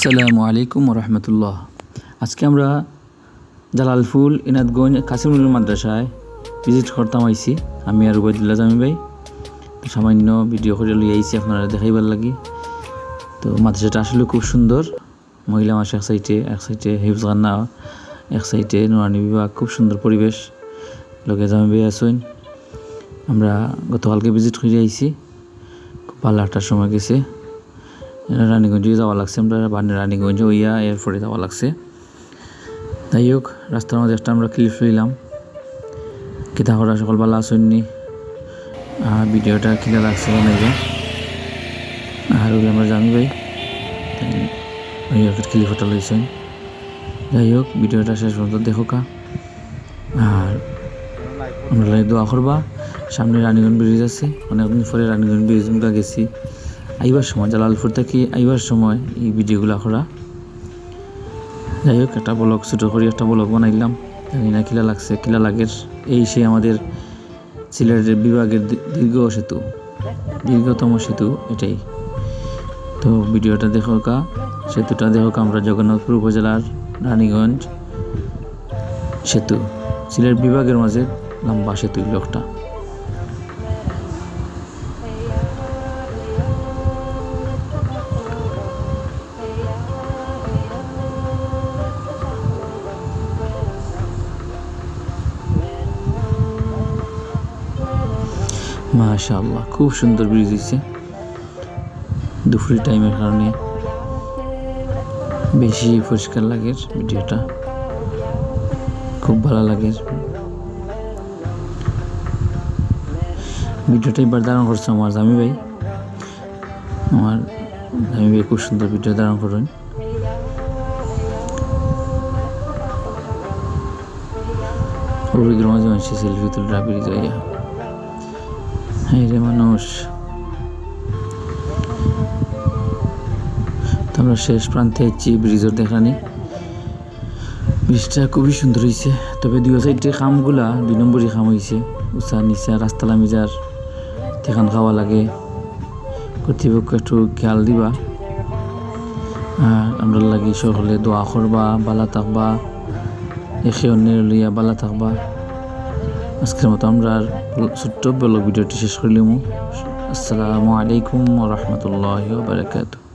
আসসালামু আলাইকুম রহমতুল্লাহ। আজকে আমরা জালালপুর এনাদগঞ্জ কাসিমুল মাদ্রাসায় ভিজিট করতাম আইছি আমি আর উবাইদুল্লাহ জামি ভাই। তো সামান্য ভিডিও করে লিয়ে আইছি আপনারা দেখাইবার লাগি। তো মাদ্রাসাটা আসলে খুব সুন্দর, মহিলা মাস এক সাইডে হিফজখানা, এক সাইডে নুরানি বিভাগ, খুব সুন্দর পরিবেশ। লগে জামি ভাই আসুন। আমরা গতকালকে ভিজিট করে আইছি, খুব ভালো একটা সময় গেছে। রানীগঞ্জে যাওয়া লাগছে, আমরা রানীগঞ্জ হইয়া এরপরে যাওয়া লাগছে। যাই হোক, রাস্তার মাঝে একটা আমরা ক্লিপ লইলাম। কিতা করা সকালবেলা আসেননি, ভিডিওটা কিনা লাগছে বানাইবে। আর ওই আমরা জানি ভাই ক্লিপটা লইছেন। যাই হোক, ভিডিওটা শেষ পর্যন্ত দেখো কা। আর আমরা দোয়া করবা। সামনে রানীগঞ্জ ব্রিজ আছে, অনেকদিন পরে রানীগঞ্জ ব্রিজ গেছি। আইবার সময় জালালপুর থেকে আইবার সময় এই ভিডিওগুলো করা। যাই হোক, একটা ব্লগ ছোটো করে একটা ব্লগ বানাইলাম। জানি না কিলা লাগছে, কিলা লাগের। এই সে আমাদের সিলেটের বিভাগের দীর্ঘতম সেতু এটাই। তো ভিডিওটা দেখো কা, সেতুটা দেখো কা। আমরা জগন্নাথপুর উপজেলার রানীগঞ্জ সেতু, সিলেট বিভাগের মাঝে লম্বা সেতু ব্লগটা। মাশাআল্লাহ, খুব সুন্দর ব্রিজ হয়েছে। দুপুরের টাইমের কারণে বেশি পরিষ্কার লাগে ভিডিওটা, খুব ভালো লাগে। ভিডিওটা এবার ধারণ করছে আমার জামি ভাই। খুব সুন্দর ভিডিও ধারণ করেন। অভিজ্ঞ মাঝে মাঝে সেলফি তুলে ব্রিজ হইয়া রে মানুষ। তো আমরা শেষ প্রান্তে আছি, ব্রিজের দেখানি। ব্রিজটা খুবই সুন্দর হয়েছে, তবে দুই সাইডে খামগুলা 2 নম্বরই খাম হয়েছে। উঁচা নিচা রাস্তা লামিজার তেখান খাওয়া লাগে, কর্তৃপক্ষ একটু খেয়াল দিবা। আর আমরা লাগি সকলে দোয়া করবা, বালা থাকবা, একে অন্যের লইয়া বালা থাকবা। আজকের মতো আমরা ছোট্ট ব্লগ ভিডিওটি শেষ করলাম। আসসালামু আলাইকুম ওয়া রাহমাতুল্লাহি ওয়া বারাকাতুহু।